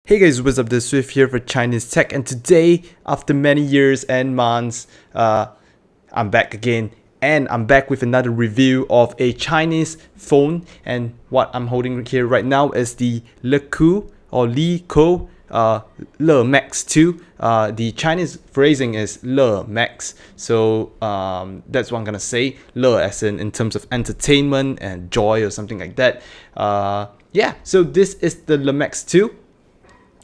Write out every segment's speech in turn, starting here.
Hey guys, what's up? This is Swift here for Chinese Tech, and today, after many years and months, I'm back again, and I'm back with another review of a Chinese phone. And what I'm holding here right now is the LeEco Le Max 2. The Chinese phrasing is Le Max, so that's what I'm gonna say. Le as in terms of entertainment and joy or something like that. Yeah, so this is the Le Max 2.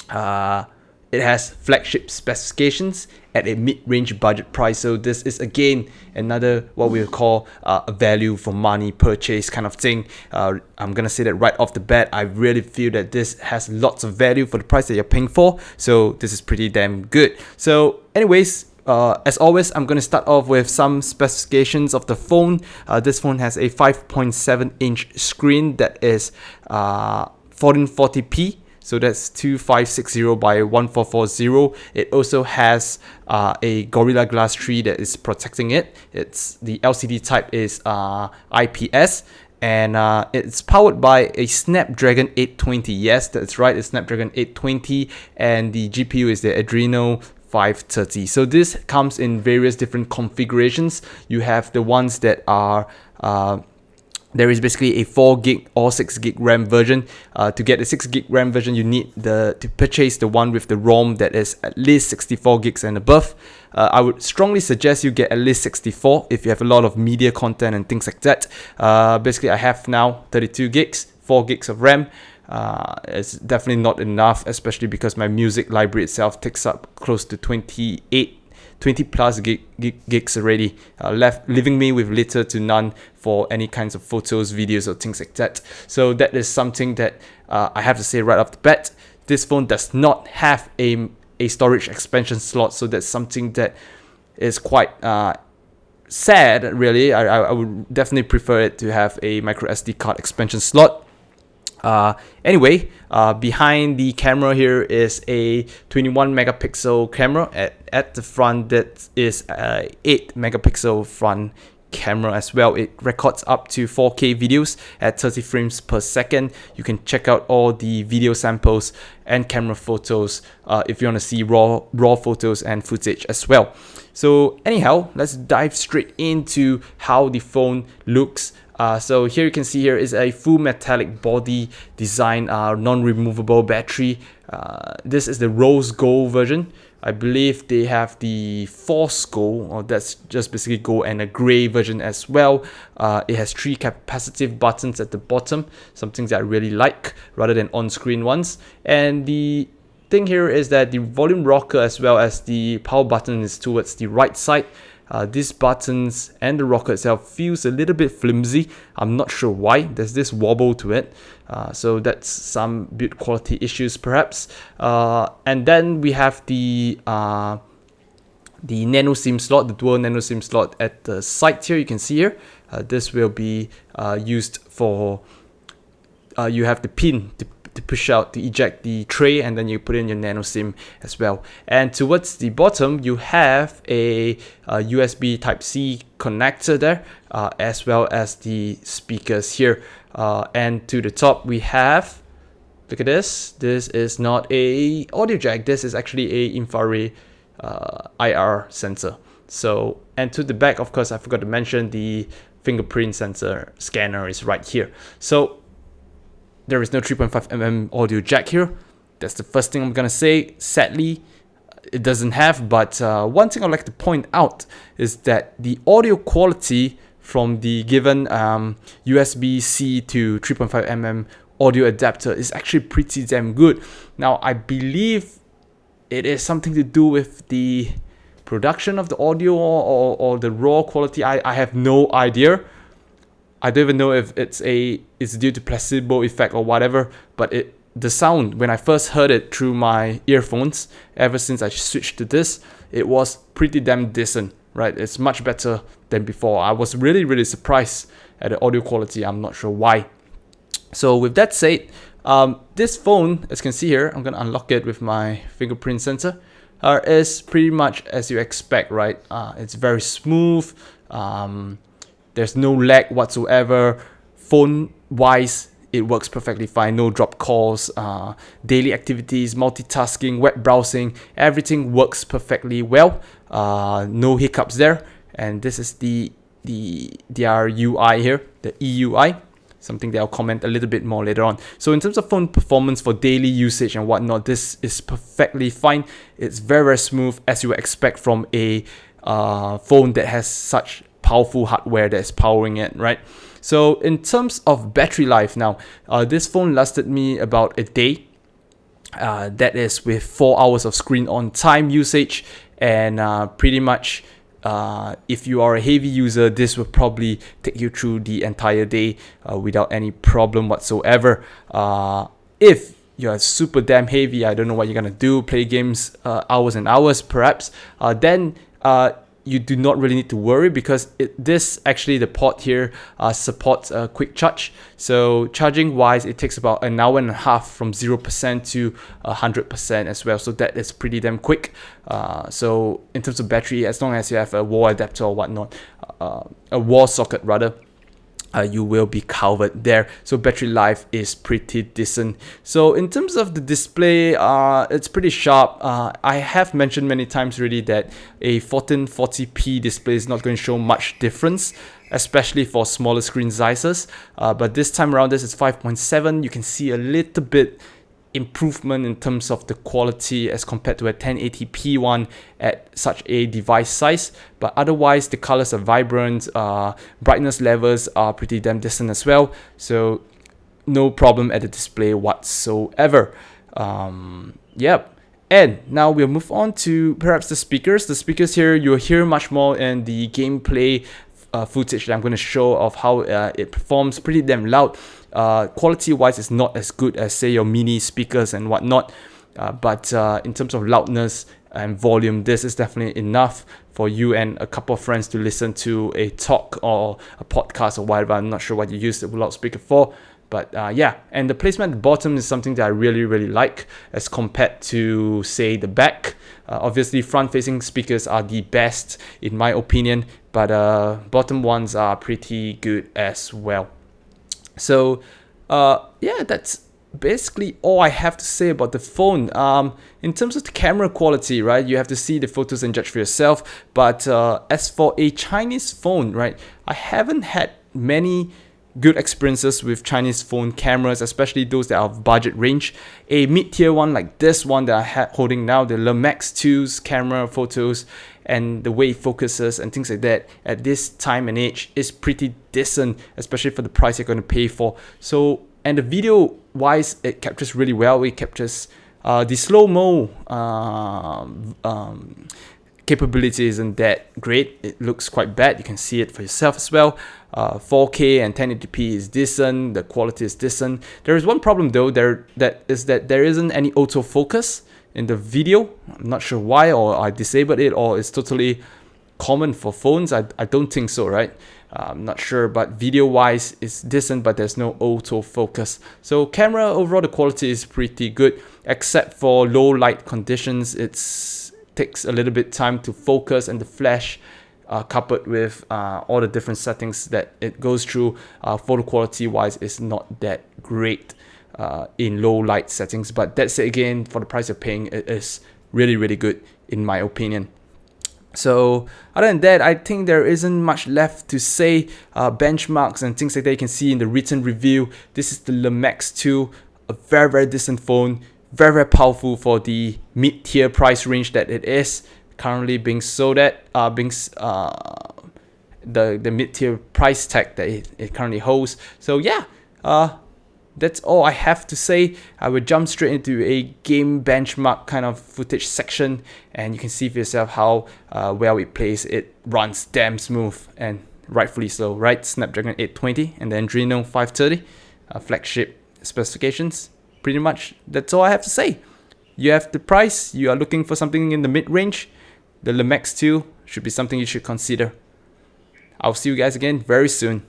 It has flagship specifications at a mid-range budget price, so this is again another what we call a value for money purchase kind of thing. I'm gonna say that right off the bat. I really feel that this has lots of value for the price that you're paying for, so this is pretty damn good. So anyways, as always, I'm going to start off with some specifications of the phone. This phone has a 5.7-inch screen that is 1440p. So that's 2560 by 1440. It also has a Gorilla Glass 3 that is protecting it. The LCD type is IPS. And it's powered by a Snapdragon 820. Yes, that's right, it's Snapdragon 820. And the GPU is the Adreno 530. So this comes in various different configurations. You have the ones that are there is basically a 4 gig or 6 gig RAM version. To get the 6 gig RAM version, you need to purchase the one with the ROM that is at least 64 gigs and above. I would strongly suggest you get at least 64 if you have a lot of media content and things like that. Basically, I have now 32 gigs, 4 gigs of RAM. It's definitely not enough, especially because my music library itself takes up close to 20 plus gigs already, leaving me with little to none for any kinds of photos, videos, or things like that. So that is something that I have to say right off the bat. This phone does not have a storage expansion slot, so that's something that is quite sad, really. I would definitely prefer it to have a micro SD card expansion slot. Anyway, behind the camera here is a 21 megapixel camera. At the front, that is a 8 megapixel front camera as well. It records up to 4K videos at 30 frames per second. You can check out all the video samples and camera photos if you want to see raw photos and footage as well. So anyhow, let's dive straight into how the phone looks. So here you can see here is a full metallic body design, non-removable battery. This is the rose gold version. I believe they have the force gold, or that's just basically gold, and a gray version as well. It has 3 capacitive buttons at the bottom, something that I really like rather than on-screen ones. And the thing here is that the volume rocker as well as the power button is towards the right side. These buttons and the rocker itself feels a little bit flimsy. I'm not sure why. There's this wobble to it. So that's some build quality issues perhaps. And then we have the nano SIM slot, the dual nano SIM slot at the side here. You can see here. This will be used for, you have the pin to push out, to eject the tray, and then you put in your nano SIM as well. And towards the bottom, you have a USB Type-C connector there, as well as the speakers here. And to the top, we have, look at this. This is not a audio jack. This is actually a infrared IR sensor. So, and to the back, of course, I forgot to mention the fingerprint sensor scanner is right here. So there is no 3.5mm audio jack here. That's the first thing I'm gonna say. Sadly, it doesn't have, but one thing I'd like to point out is that the audio quality from the given USB-C to 3.5mm audio adapter is actually pretty damn good. Now, I believe it is something to do with the production of the audio or the raw quality. I have no idea. I don't even know if it's due to placebo effect or whatever, but the sound, when I first heard it through my earphones, ever since I switched to this, it was pretty damn decent, right? It's much better than before. I was really surprised at the audio quality. I'm not sure why. So with that said, this phone, as you can see here, I'm gonna unlock it with my fingerprint sensor, is pretty much as you expect, right? It's very smooth. There's no lag whatsoever. Phone wise, it works perfectly fine. No drop calls, daily activities, multitasking, web browsing, everything works perfectly well. No hiccups there. And this is their UI here, the EUI, something that I'll comment a little bit more later on. So in terms of phone performance for daily usage and whatnot, this is perfectly fine. It's very, very smooth, as you would expect from a phone that has such powerful hardware that's powering it, right? So in terms of battery life now, this phone lasted me about a day. That is with 4 hours of screen on time usage, and pretty much if you are a heavy user, this will probably take you through the entire day without any problem whatsoever. If you're super damn heavy, I don't know what you're gonna do, play games hours and hours perhaps, then you do not really need to worry, because this actually, the port here supports a quick charge. So charging wise, it takes about an hour and a half from 0% to 100% as well. So that is pretty damn quick. So in terms of battery, as long as you have a wall adapter or whatnot, a wall socket rather, you will be covered there. So battery life is pretty decent. So in terms of the display, it's pretty sharp. I have mentioned many times already that a 1440p display is not going to show much difference, especially for smaller screen sizes. But this time around, this is 5.7. You can see a little bit improvement in terms of the quality as compared to a 1080p one at such a device size, but otherwise the colors are vibrant, brightness levels are pretty damn decent as well, so no problem at the display whatsoever. Yep. And now we'll move on to perhaps the speakers. The speakers here, you'll hear much more in the gameplay footage that I'm going to show of how it performs. Pretty damn loud. Quality wise, it's not as good as say your mini speakers and whatnot, but in terms of loudness and volume, this is definitely enough for you and a couple of friends to listen to a talk or a podcast or whatever. I'm not sure what you use the loudspeaker for, but yeah. And the placement at the bottom is something that I really like as compared to say the back. Obviously front facing speakers are the best in my opinion, but bottom ones are pretty good as well. So yeah, that's basically all I have to say about the phone. In terms of the camera quality, right, you have to see the photos and judge for yourself. But as for a Chinese phone, right, I haven't had many good experiences with Chinese phone cameras, especially those that are of budget range. A mid-tier one like this one that I had holding now, the Le Max 2's camera photos and the way it focuses and things like that at this time and age is pretty decent, especially for the price you're going to pay for. So, and the video wise, it captures really well. It captures the slow-mo capability isn't that great. It looks quite bad. You can see it for yourself as well. 4K and 1080p is decent. The quality is decent. There is one problem though, that there isn't any autofocus in the video. I'm not sure why, or I disabled it, or it's totally common for phones. I don't think so, right? I'm not sure, but video wise it's decent, but there's no autofocus. So camera overall, the quality is pretty good, except for low light conditions. It's takes a little bit time to focus, and the flash coupled with all the different settings that it goes through, photo quality wise is not that great in low light settings. But that's it, again, for the price you're paying, it is really good in my opinion. So other than that, I think there isn't much left to say. Benchmarks and things like that you can see in the written review. This is the Le Max 2, a very decent phone, very powerful for the mid-tier price range that it is currently being sold at, the mid-tier price tag that it currently holds. So yeah, that's all I have to say. I will jump straight into a game benchmark kind of footage section, and you can see for yourself how well it plays. It runs damn smooth, and rightfully so, right? Snapdragon 820 and the Adreno 530 flagship specifications. Pretty much that's all I have to say. You have the price, you are looking for something in the mid-range, the Le Max 2 should be something you should consider. I'll see you guys again very soon.